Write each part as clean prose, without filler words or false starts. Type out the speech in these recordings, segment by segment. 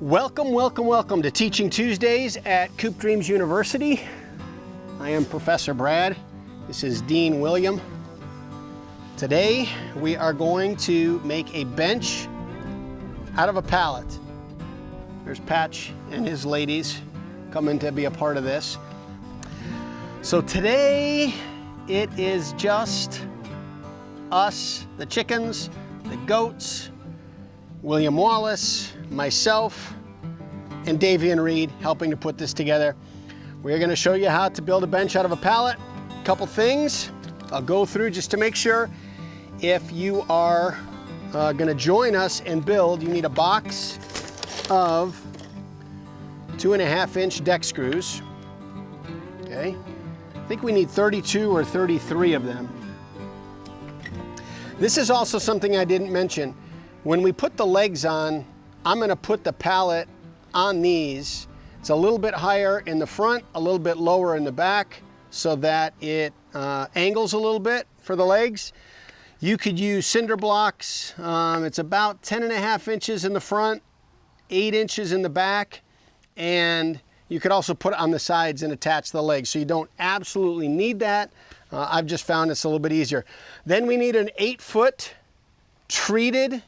Welcome, welcome, welcome to Teaching Tuesdays at Coop Dreams University. I am Professor Brad. This is Dean William. Today we are going to make a bench out of a pallet. There's Patch and his ladies coming to be a part of this. So today it is just us, the chickens, the goats, William Wallace, myself, and Davian Reed helping to put this together. We're going to show you how to build a bench out of a pallet. A couple things I'll go through just to make sure. If you are going to join us and build, you need a box of 2.5-inch deck screws. Okay, I think we need 32 or 33 of them. This is also something I didn't mention. When we put the legs on, I'm going to put the pallet on these. It's a little bit higher in the front, a little bit lower in the back, so that it angles a little bit for the legs. You could use cinder blocks. It's about 10.5 inches in the front, 8 inches in the back, and you could also put it on the sides and attach the legs. So you don't absolutely need that. I've just found it's a little bit easier. Then we need an 8-foot treated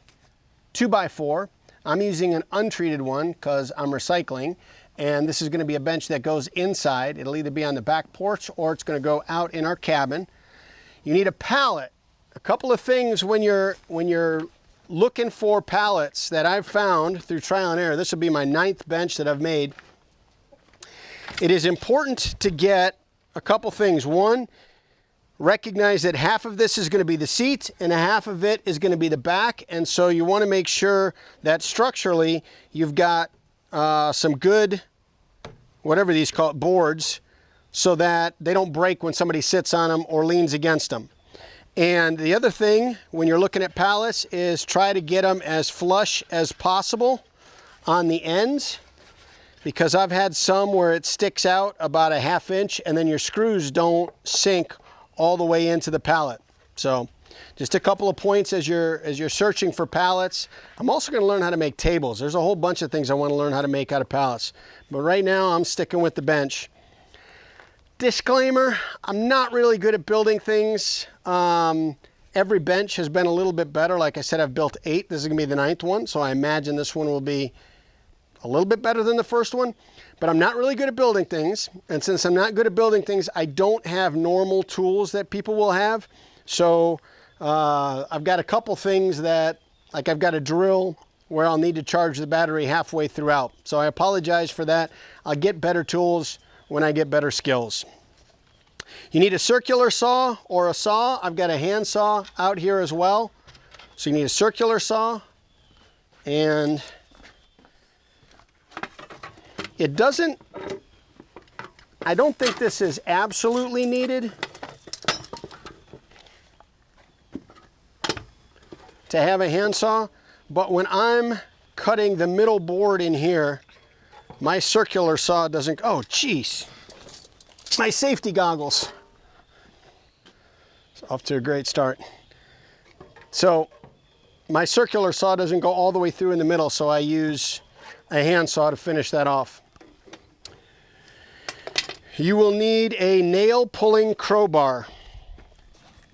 2x4. I'm using an untreated one because I'm recycling, and this is going to be a bench that goes inside. It'll either be on the back porch or it's going to go out in our cabin. You need a pallet. A couple of things when you're looking for pallets that I've found through trial and error. This will be my 9th bench that I've made. It is important to get a couple things. One, recognize that half of this is going to be the seat and a half of it is going to be the back, and so you want to make sure that structurally you've got some good, whatever these call it, boards, so that they don't break when somebody sits on them or leans against them. And the other thing when you're looking at pallets is try to get them as flush as possible on the ends, because I've had some where it sticks out about a 1/2 inch and then your screws don't sink all the way into the pallet. So just a couple of points as you're searching for pallets. I'm also going to learn how to make tables. There's a whole bunch of things I want to learn how to make out of pallets, but right now I'm sticking with the bench. Disclaimer, I'm not really good at building things. Every bench has been a little bit better. Like I said, I've built 8. This is going to be the 9th one, so I imagine this one will be a little bit better than the first one. But I'm not really good at building things, and since I'm not good at building things, I don't have normal tools that people will have. So I've got a couple things that, like I've got a drill where I'll need to charge the battery halfway throughout. So I apologize for that. I'll get better tools when I get better skills. You need a circular saw or a saw. I've got a hand saw out here as well. So you need a circular saw, and it doesn't, I don't think this is absolutely needed to have a handsaw, but when I'm cutting the middle board in here, my circular saw doesn't, oh geez, my safety goggles. It's off to a great start. So my circular saw doesn't go all the way through in the middle, so I use a handsaw to finish that off. You will need a nail pulling crowbar.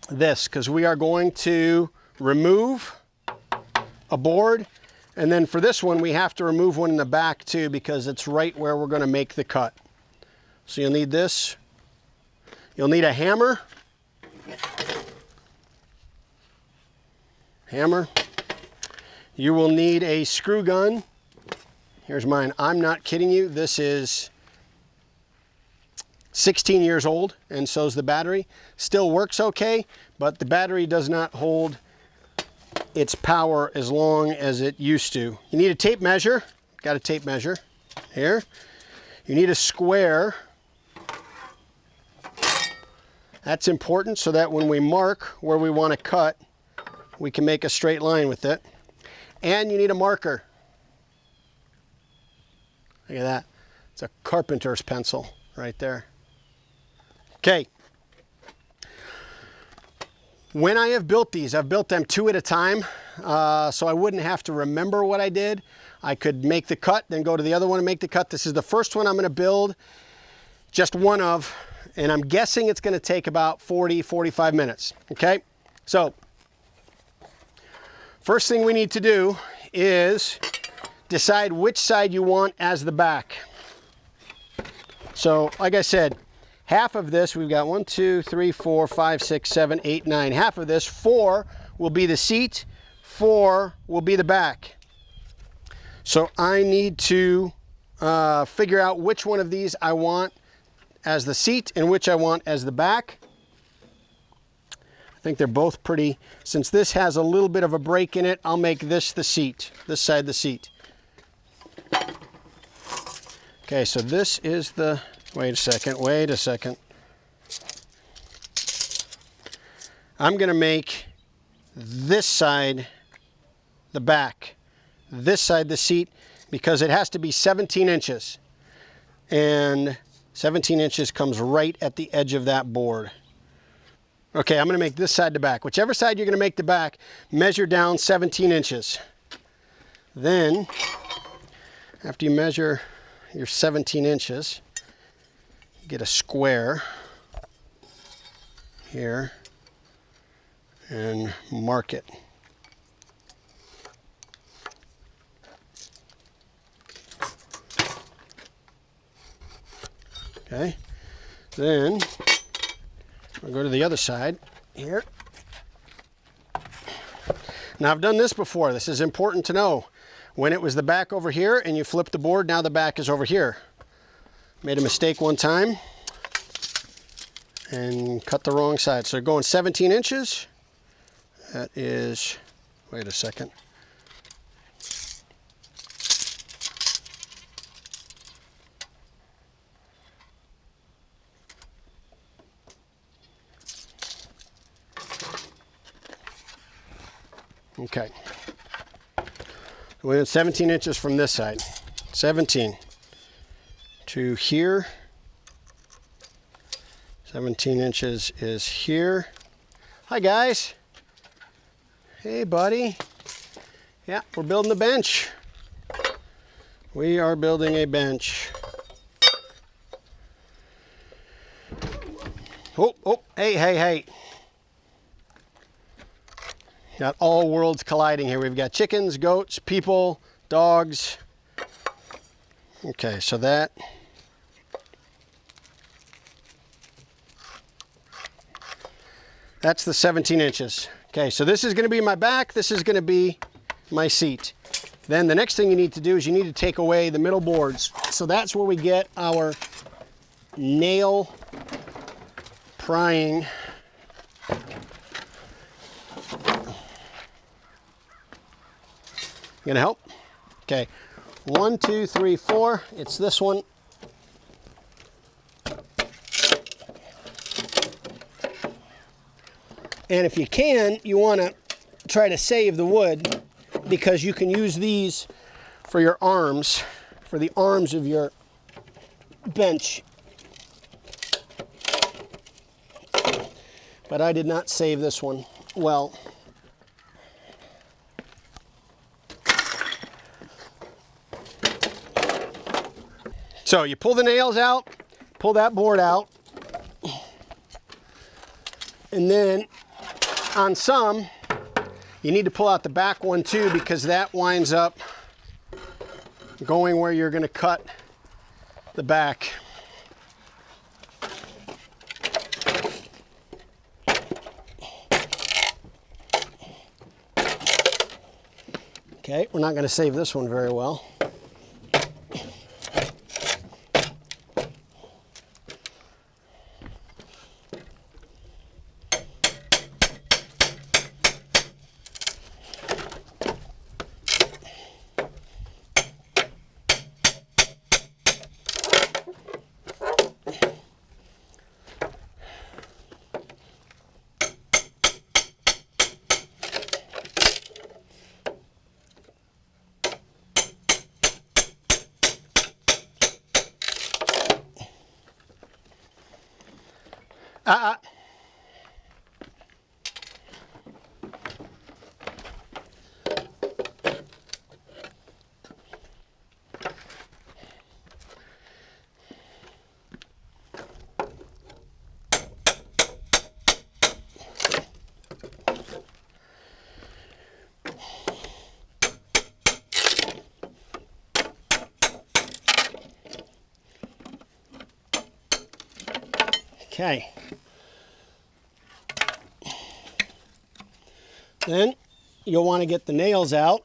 This, because we are going to remove a board, and then for this one we have to remove one in the back too, because it's right where we're going to make the cut. So you'll need this. You'll need a hammer. You will need a screw gun. Here's mine. I'm not kidding you. This is 16 years old, and so's the battery. Still works okay, but the battery does not hold its power as long as it used to. You need a tape measure. Got a tape measure here. You need a square. That's important so that when we mark where we want to cut, we can make a straight line with it. And you need a marker. Look at that. It's a carpenter's pencil right there. Okay. When I have built these, I've built them 2 at a time, so I wouldn't have to remember what I did. I could make the cut, then go to the other one and make the cut. This is the first one I'm going to build, just one of, and I'm guessing it's going to take about 40-45 minutes. Okay, so first thing we need to do is decide which side you want as the back. So like I said, half of this, we've got 1, 2, 3, 4, 5, 6, 7, 8, 9. Half of this, 4 will be the seat, 4 will be the back. So I need to figure out which one of these I want as the seat and which I want as the back. I think they're both pretty. Since this has a little bit of a break in it, I'll make this the seat, this side the seat. Okay, so this is the, wait a second. I'm gonna make this side the back, this side the seat, because it has to be 17 inches. And 17 inches comes right at the edge of that board. Okay, I'm gonna make this side the back. Whichever side you're gonna make the back, measure down 17 inches. Then, after you measure your 17 inches, get a square here and mark it. Okay, then I'll go to the other side here. Now I've done this before. This is important to know. When it was the back over here and you flip the board, now the back is over here. Made a mistake one time and cut the wrong side. So going 17 inches, that is, wait a second. Okay. We went 17 inches from this side. 17 to here. 17 inches is here. Hi guys. Hey buddy. Yeah, we're building a bench. We are building a bench. Oh, hey. Got all worlds colliding here. We've got chickens, goats, people, dogs. Okay, so that's the 17 inches. Okay, so this is going to be my back. This is going to be my seat. Then the next thing you need to do is you need to take away the middle boards. So that's where we get our nail prying. Gonna help? Okay, 1, 2, 3, 4. It's this one. And if you can, you want to try to save the wood, because you can use these for your arms, for the arms of your bench. But I did not save this one well. So you pull the nails out, pull that board out, and then on some, you need to pull out the back one too, because that winds up going where you're going to cut the back. Okay, we're not going to save this one very well. Okay. Then you'll want to get the nails out.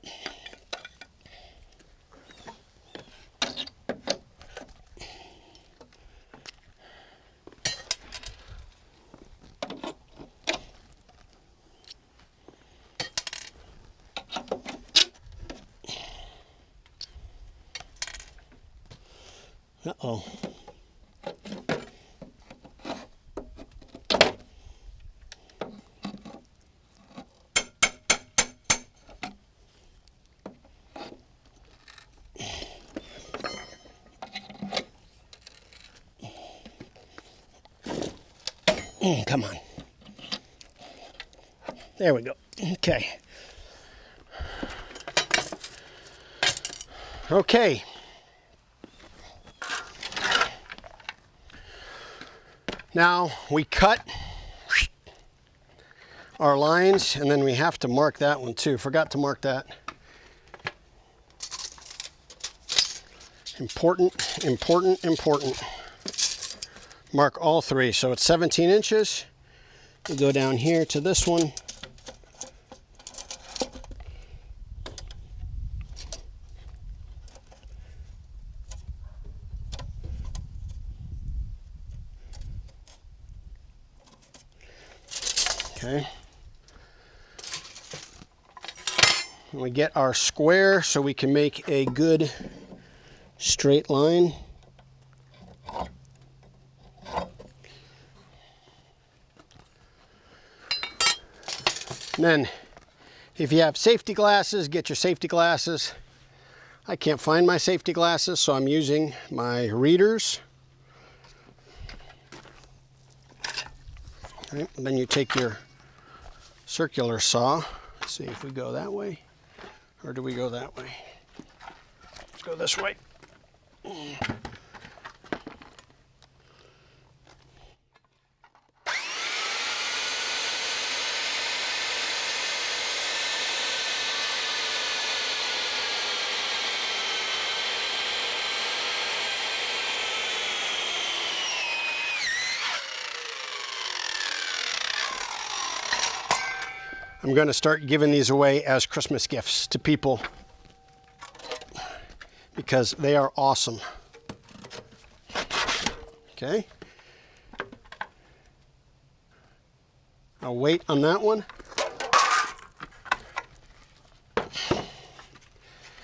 Uh-oh. Come on. There we go. Okay. Okay. Now we cut our lines, and then we have to mark that one too. Forgot to mark that. Important, important, important. Mark all three. So it's 17 inches. We go down here to this one. Okay. And we get our square so we can make a good straight line. And then if you have safety glasses, get your safety glasses. I can't find my safety glasses, so I'm using my readers. Okay, and then you take your circular saw. Let's see if we go that way, or do we go that way? Let's go this way. I'm going to start giving these away as Christmas gifts to people because they are awesome. Okay. I'll wait on that one.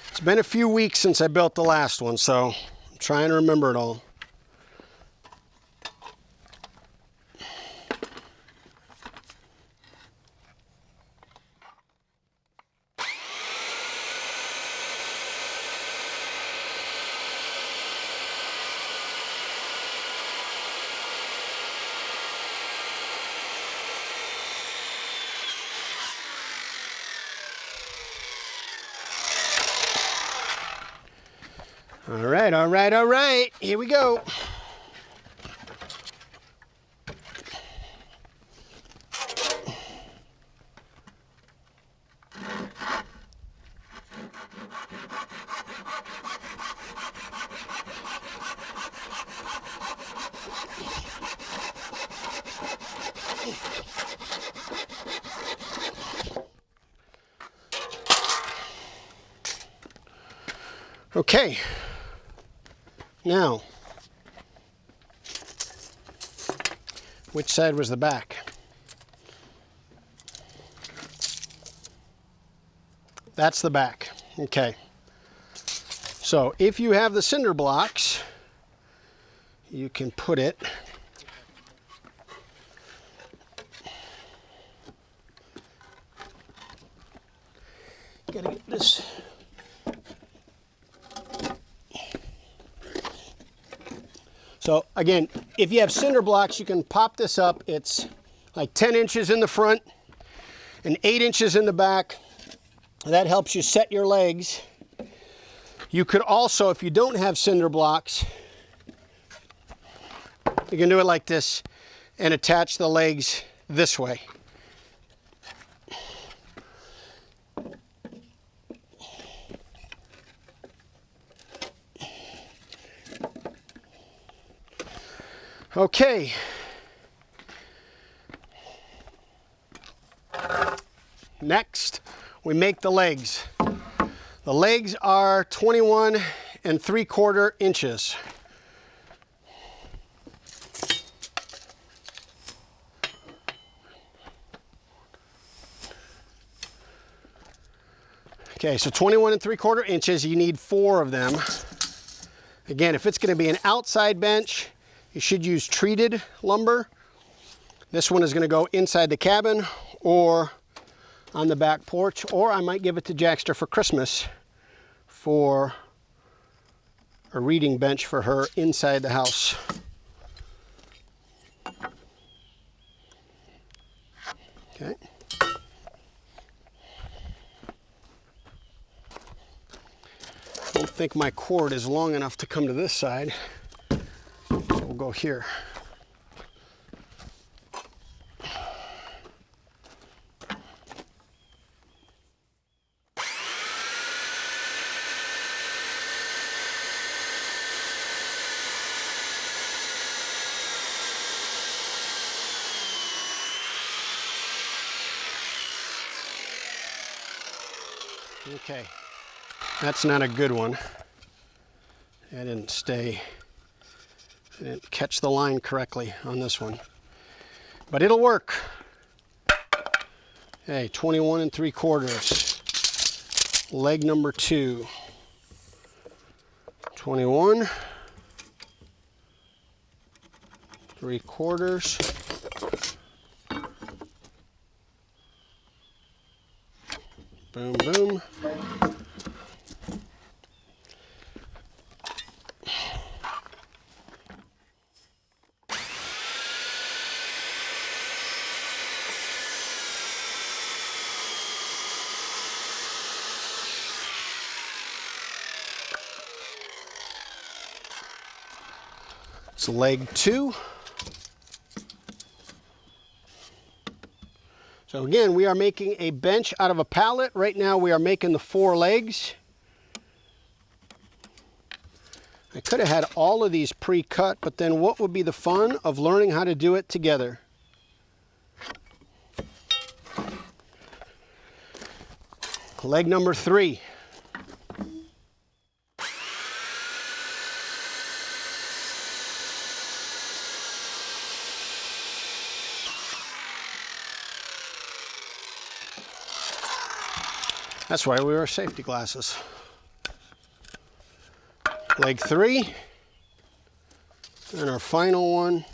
It's been a few weeks since I built the last one, so I'm trying to remember it all. All right, all right, all right. Here we go. Okay. Now, which side was the back? That's the back. Okay. So if you have the cinder blocks, you can put it gotta get this. So again, if you have cinder blocks, you can pop this up. It's like 10 inches in the front and 8 inches in the back. That helps you set your legs. You could also, if you don't have cinder blocks, you can do it like this and attach the legs this way. Okay, Next, we make the legs. The legs are 21 3/4 inches. Okay, so 21 3/4 inches, you need 4 of them. Again, if it's going to be an outside bench, you should use treated lumber. This one is going to go inside the cabin or on the back porch, or I might give it to Jackster for Christmas for a reading bench for her inside the house. Okay. I don't think my cord is long enough to come to this side, so we'll go here. Okay, that's not a good one. I didn't catch the line correctly on this one, but it'll work. Okay, 21 3/4, leg number 2. 21 3/4. Boom, boom. It's leg 2. So again, we are making a bench out of a pallet. Right now we are making the 4 legs. I could have had all of these pre-cut, but then what would be the fun of learning how to do it together? Leg number 3. That's why we wear safety glasses. Leg 3. And our final one.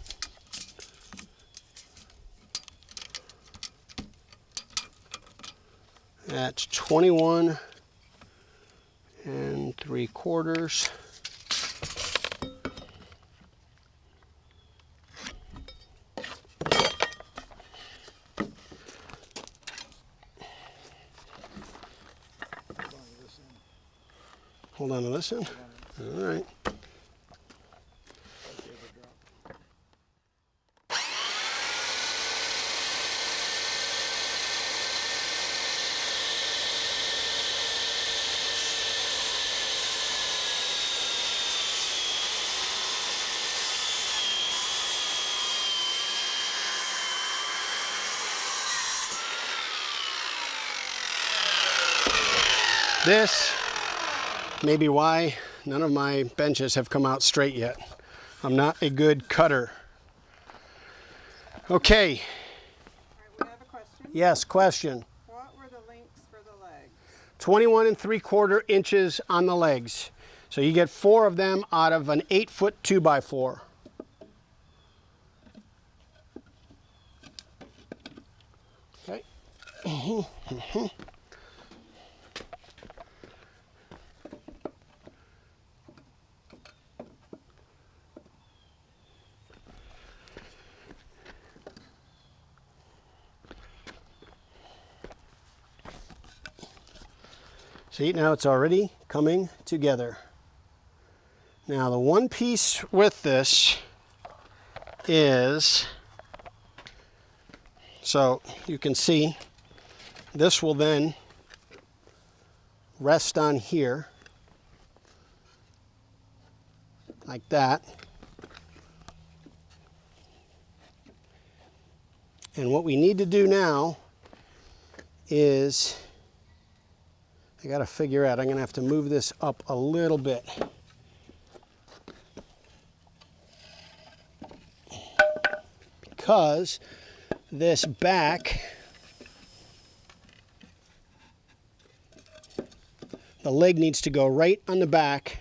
That's 21 3/4. Hold on to this end. All right. This may be why none of my benches have come out straight yet. I'm not a good cutter. Okay. All right, we have a question. Yes, question. What were the lengths for the legs? 21 3/4 inches on the legs. So you get 4 of them out of an 8-foot 2x4. Okay. See, now it's already coming together. Now the one piece with this is, so you can see, this will then rest on here, like that. And what we need to do now is I got to figure out, I'm going to have to move this up a little bit. Because this back, the leg needs to go right on the back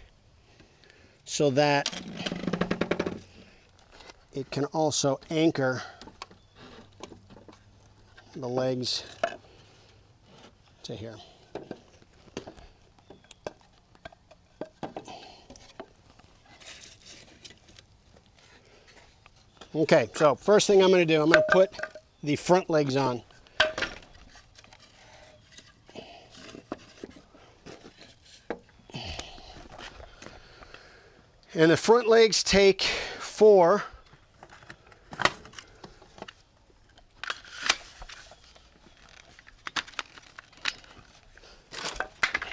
so that it can also anchor the legs to here. Okay, so first thing I'm going to do, I'm going to put the front legs on. And the front legs take 4.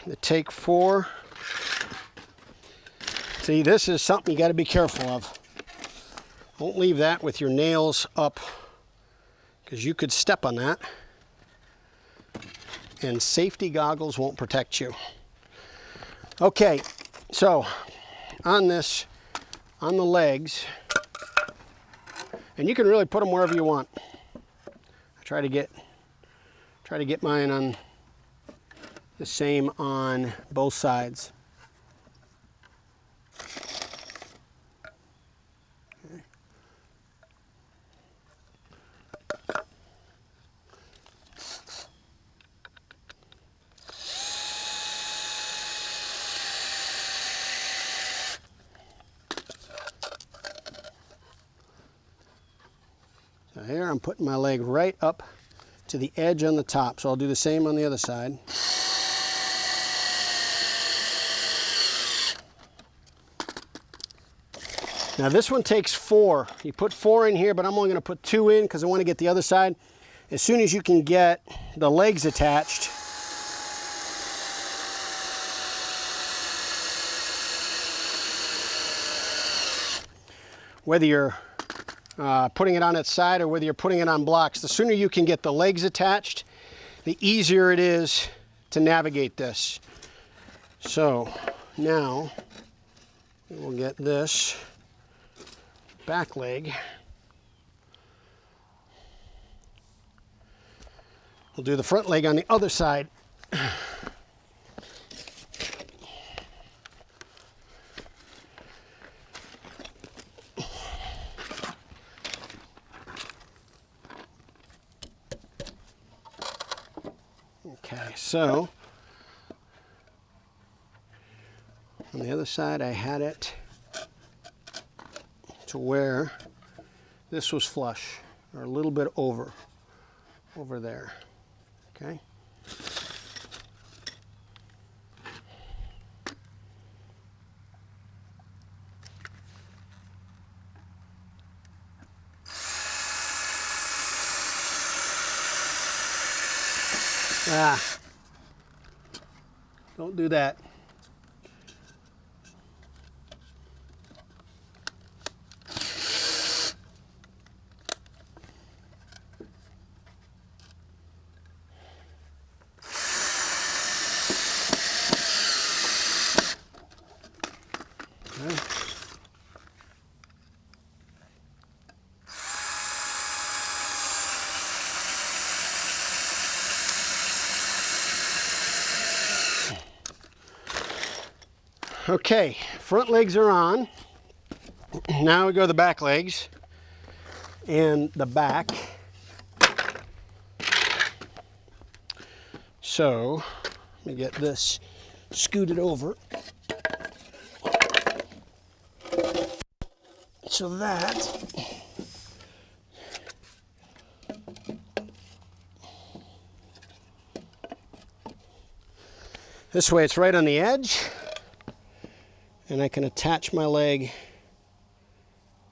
They take 4. See, this is something you got to be careful of. Don't leave that with your nails up, because you could step on that and safety goggles won't protect you. Okay, so on this, on the legs, and you can really put them wherever you want. I try to get mine on the same on both sides. So here I'm putting my leg right up to the edge on the top, so I'll do the same on the other side. Now this one takes 4. You put 4 in here, but I'm only going to put 2 in because I want to get the other side. As soon as you can get the legs attached, whether you're putting it on its side or whether you're putting it on blocks, the sooner you can get the legs attached, the easier it is to navigate this. So now we'll get this back leg. We'll do the front leg on the other side. Okay, so on the other side I had it to where this was flush, or a little bit over there, okay? Don't do that. Okay. Okay, front legs are on. Now we go to the back legs and the back. So let me get this scooted over so that this way it's right on the edge. And I can attach my leg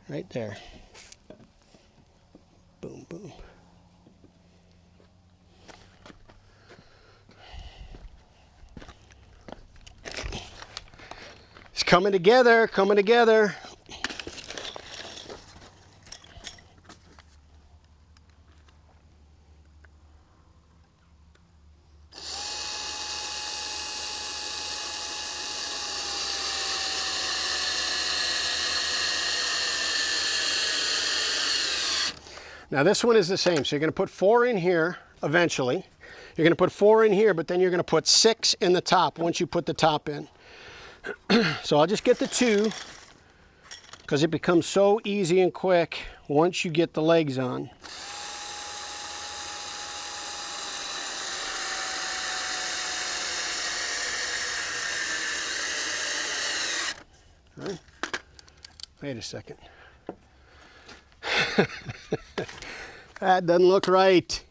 right there. Boom, boom. It's coming together, coming together. Now this one is the same. So you're going to put 4 in here eventually. You're going to put 4 in here, but then you're going to put 6 in the top once you put the top in. So I'll just get the 2 because it becomes so easy and quick once you get the legs on. All right. Wait a second. That doesn't look right.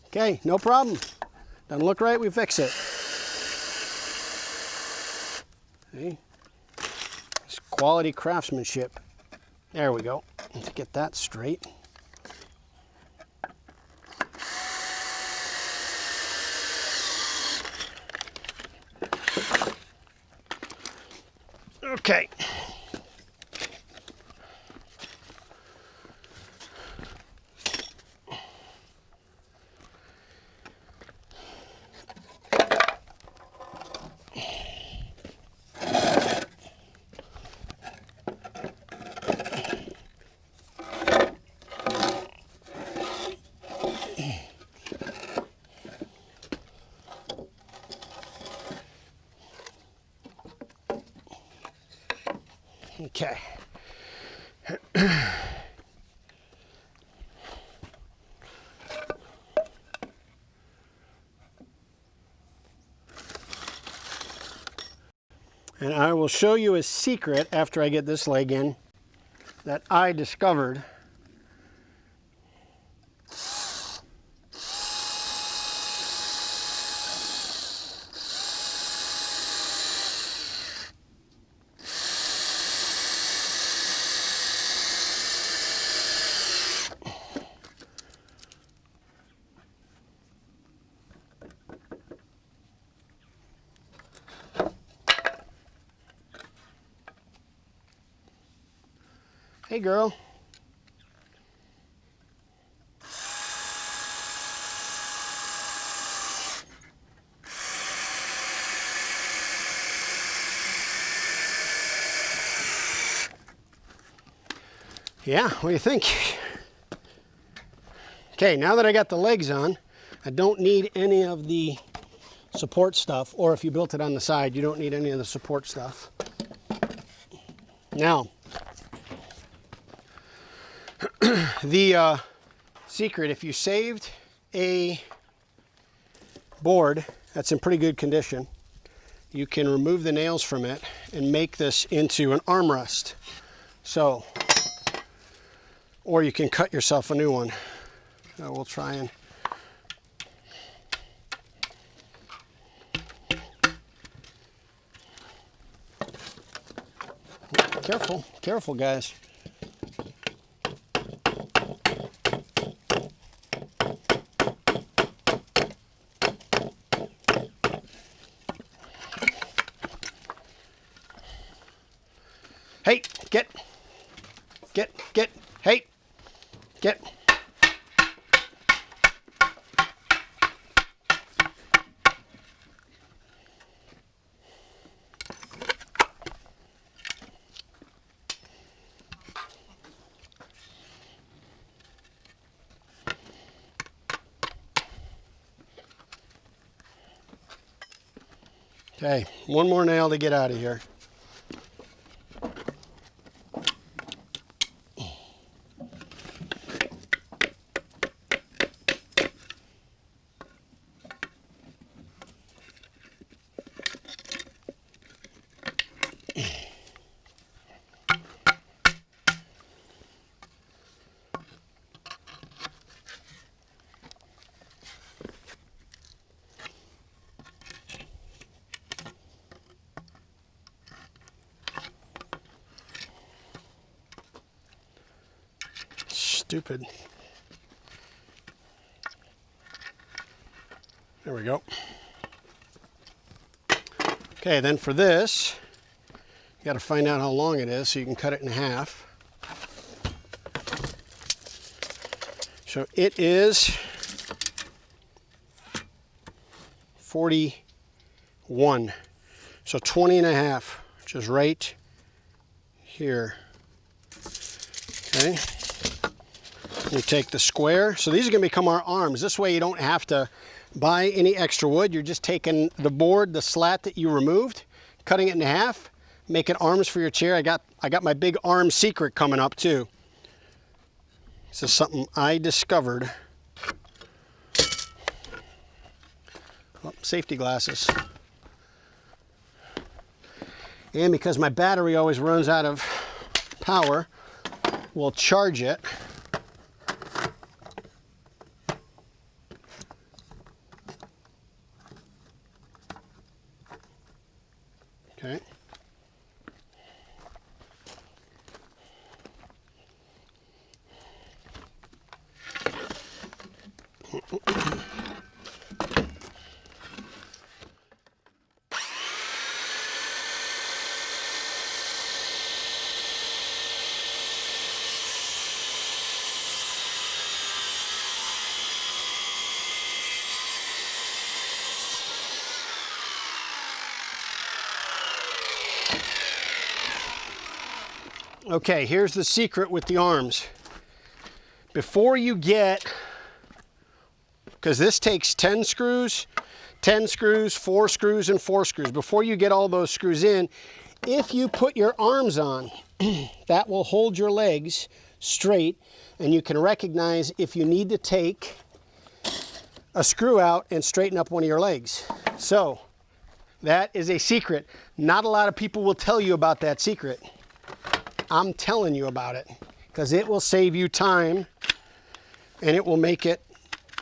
Okay, no problem. Doesn't look right, we fix it. See? It's quality craftsmanship. There we go. Let's get that straight. Okay. Okay. And I will show you a secret after I get this leg in that I discovered. Hey girl. Yeah, what do you think? Okay, now that I got the legs on, I don't need any of the support stuff, or if you built it on the side, you don't need any of the support stuff. Now, the secret, if you saved a board that's in pretty good condition, you can remove the nails from it and make this into an armrest. So, or you can cut yourself a new one. We'll try and careful, careful guys. Hey, get, hey, get. Okay, one more nail to get out of here. Stupid. There we go. Okay, then for this, you got to find out how long it is so you can cut it in half. So it is 41. So 20 and a half, which is right here. Okay. You take the square. So these are going to become our arms. This way you don't have to buy any extra wood. You're just taking the board, the slat that you removed, cutting it in half, making arms for your chair. I got my big arm secret coming up too. This is something I discovered. Oh, safety glasses. And because my battery always runs out of power, we'll charge it. Okay. Okay, here's the secret with the arms. Before you get, because this takes 10 screws, 4 screws, and 4 screws. Before you get all those screws in, if you put your arms on, that will hold your legs straight, and you can recognize if you need to take a screw out and straighten up one of your legs. So, that is a secret. Not a lot of people will tell you about that secret. I'm telling you about it because it will save you time and it will make it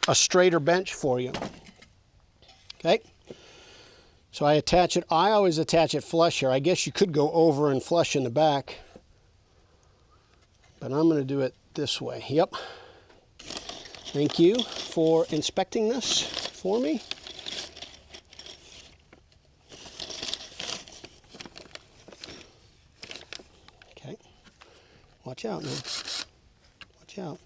a straighter bench for you. Okay, so I attach it. I always attach it flush here. I guess you could go over and flush in the back, but I'm going to do it this way. Yep. Thank you for inspecting this for me. Watch out now. Watch out.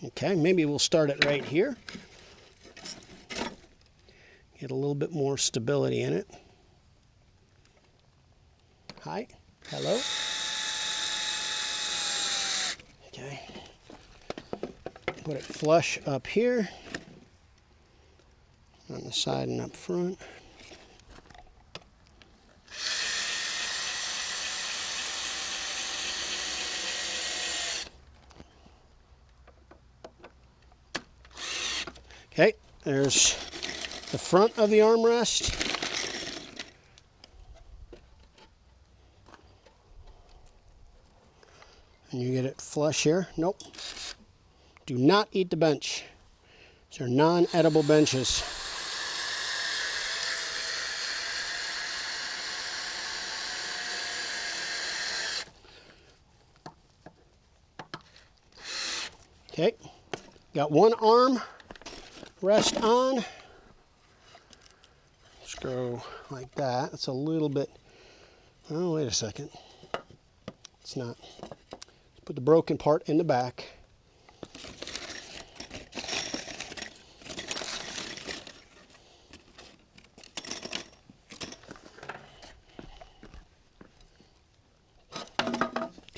Okay, maybe we'll start it right here. Get a little bit more stability in it. Hi. Hello. Okay. Put it flush up here. On the side and up front. Okay, there's the front of the armrest. And you get it flush here. Nope. Do not eat the bench. These are non-edible benches. Okay, got one arm rest on. Just go like that. It's a little bit, oh, wait a second. It's not. Let's put the broken part in the back.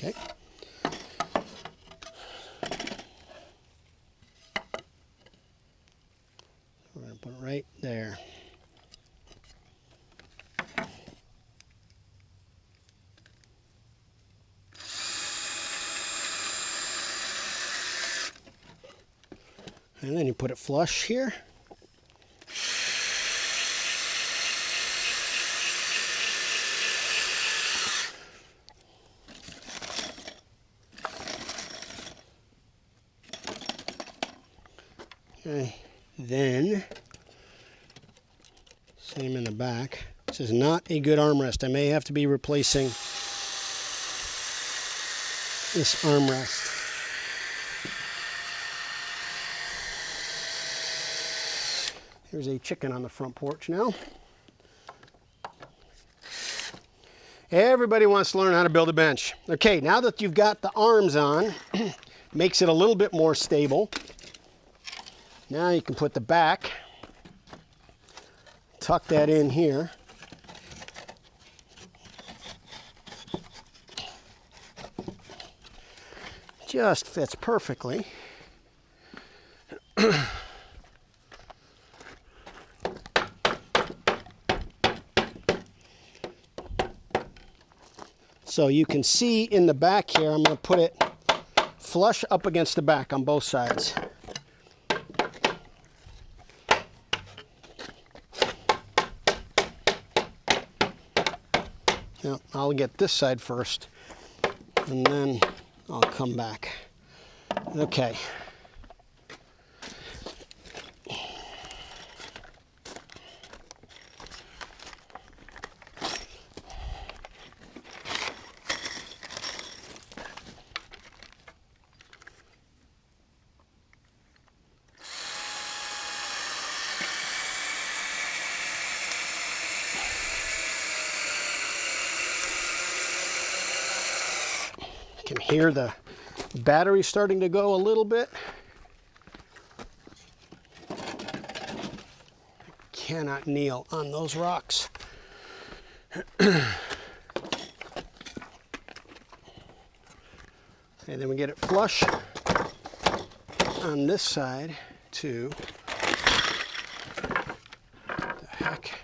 Okay. We're going to put it right there. And then you put it flush here. Okay, then same in the back. This is not a good armrest. I may have to be replacing this armrest. Here's a chicken on the front porch now. Everybody wants to learn how to build a bench. Okay, now that you've got the arms on, makes it a little bit more stable. Now you can put the back tuck that in here. Just fits perfectly. So you can see in the back here, I'm going to put it flush up against the back on both sides. Now, I'll get this side first, and then I'll come back. Okay. You can hear the battery starting to go a little bit. I cannot kneel on those rocks. And then we get it flush on this side too. What the heck?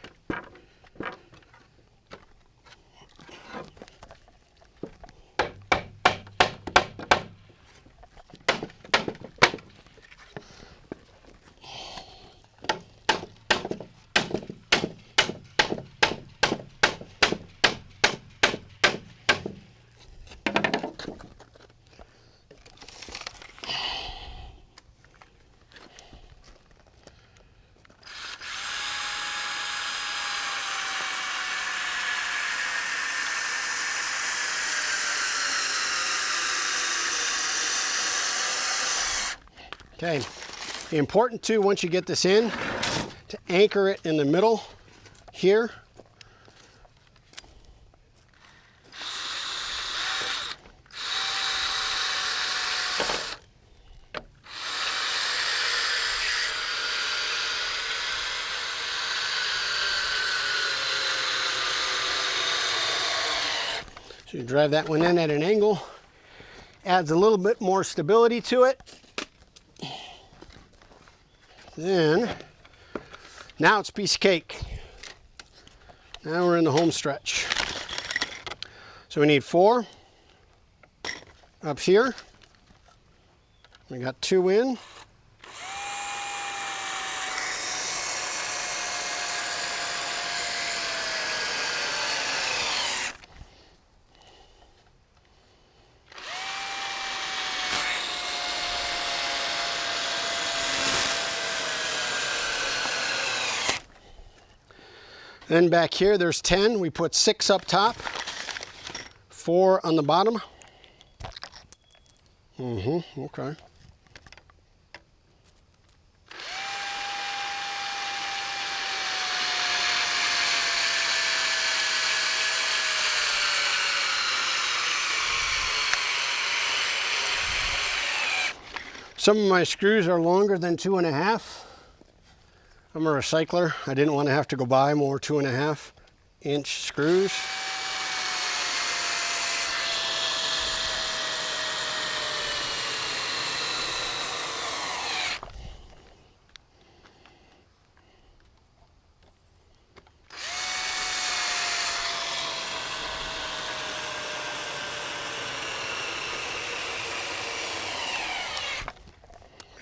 Okay, important too, once you get this in, to anchor it in the middle here. So you drive that one in at an angle, adds a little bit more stability to it. Then, now it's a piece of cake. Now we're in the home stretch. So we need 4 up here. We got 2 in. Then back here, there's 10. We put 6 up top, 4 on the bottom. Okay. Some of my screws are longer than 2.5. I'm a recycler. I didn't want to have to go buy more 2.5-inch screws.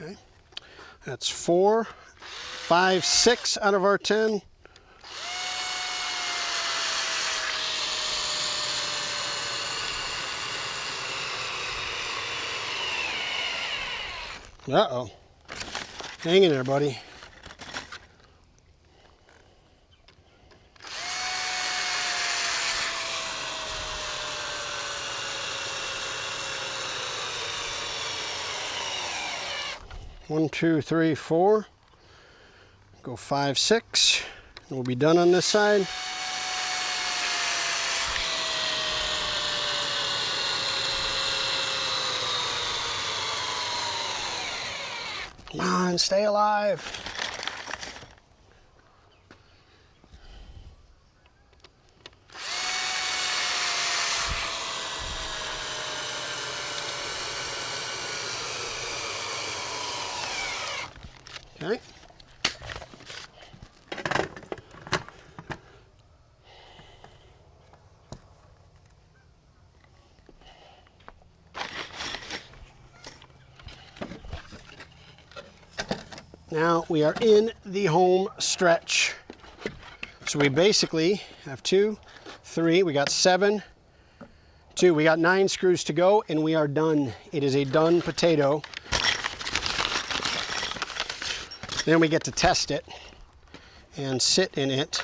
Okay, that's 4. 5, 6 out of our 10. Uh-oh. Hang in there, buddy. One, 2, 3, 4. Go 5, 6, and we'll be done on this side. Come on, stay alive. Okay. Now we are in the home stretch. So we basically have 2, 3, we got 7, 2, we got 9 screws to go, and we are done. It is a done potato. Then we get to test it and sit in it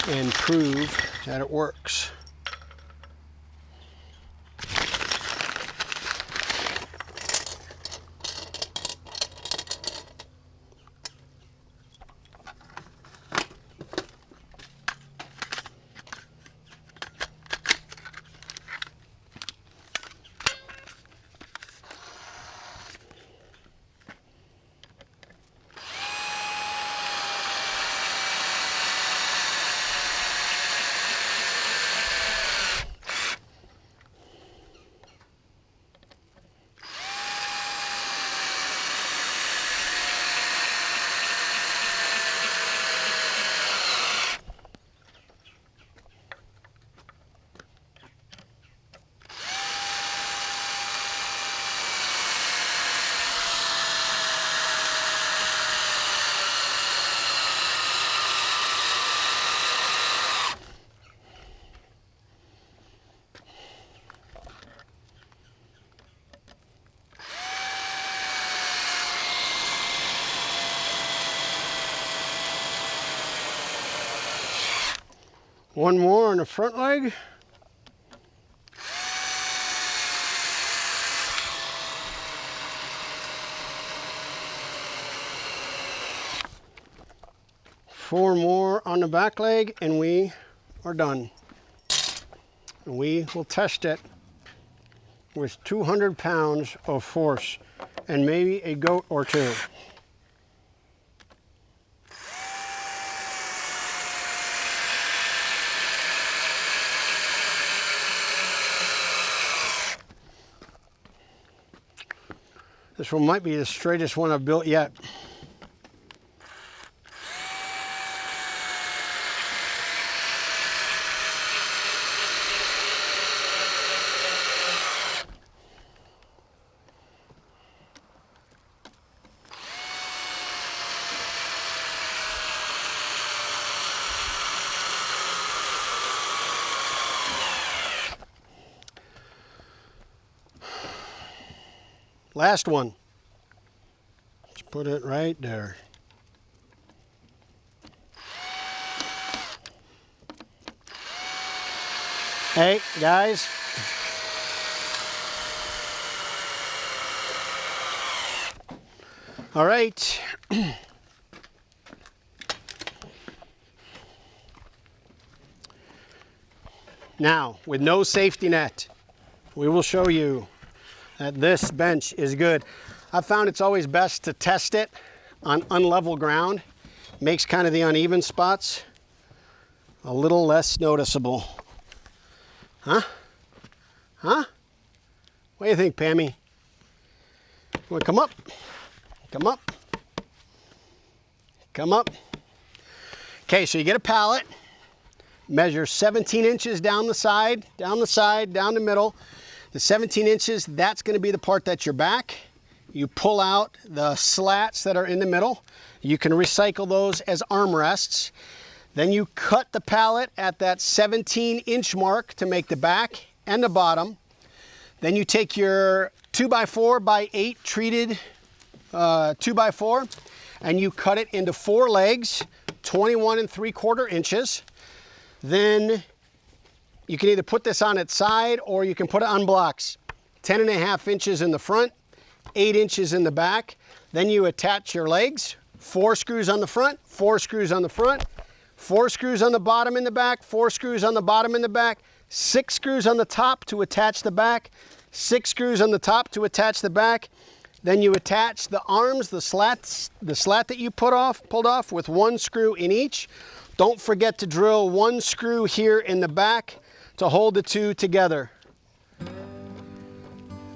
and prove that it works. One more on the front leg. Four more on the back leg, and we are done. And we will test it with 200 pounds of force and maybe a goat or two. This one might be the straightest one I've built yet. Last one. Let's put it right there. Hey, guys. All right. Now, with no safety net, we will show you that this bench is good. I've found it's always best to test it on unlevel ground. Makes kind of the uneven spots a little less noticeable. Huh? Huh? What do you think, Pammy? You want to come up? Come up. Come up. Okay, so you get a pallet. Measure 17 inches down the side, down the middle. The 17 inches, that's going to be the part that's your back. You pull out the slats that are in the middle. You can recycle those as armrests. Then you cut the pallet at that 17-inch mark to make the back and the bottom. Then you take your 2x4x8 treated 2x4 and you cut it into 4 legs, 21 3/4 inches. Then you can either put this on its side or you can put it on blocks. 10.5 inches in the front, 8 inches in the back. Then you attach your legs, 4 screws on the front, 4 screws on the front, 4 screws on the bottom in the back, 4 screws on the bottom in the back, 6 screws on the top to attach the back, 6 screws on the top to attach the back. Then you attach the arms, the slat that you pulled off with 1 screw in each. Don't forget to drill 1 screw here in the back to hold the 2 together.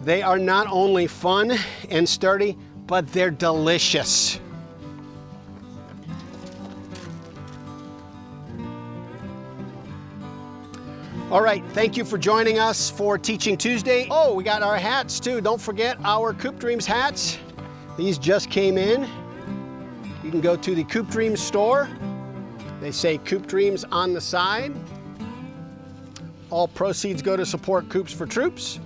They are not only fun and sturdy, but they're delicious. All right, thank you for joining us for Teaching Tuesday. Oh, we got our hats too. Don't forget our Coop Dreams hats. These just came in. You can go to the Coop Dreams store. They say Coop Dreams on the side. All proceeds go to support Coops for Troops.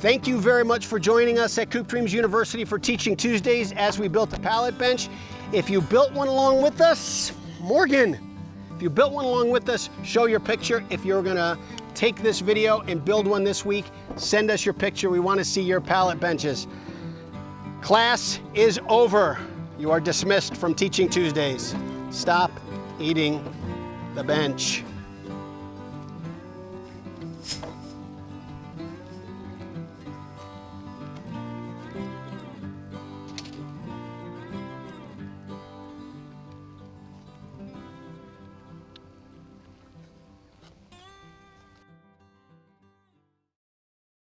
Thank you very much for joining us at Coop Dreams University for Teaching Tuesdays as we built a pallet bench. If you built one along with us, Morgan, if you built one along with us, show your picture. If you're gonna take this video and build one this week, send us your picture. We wanna see your pallet benches. Class is over. You are dismissed from Teaching Tuesdays. Stop eating the bench.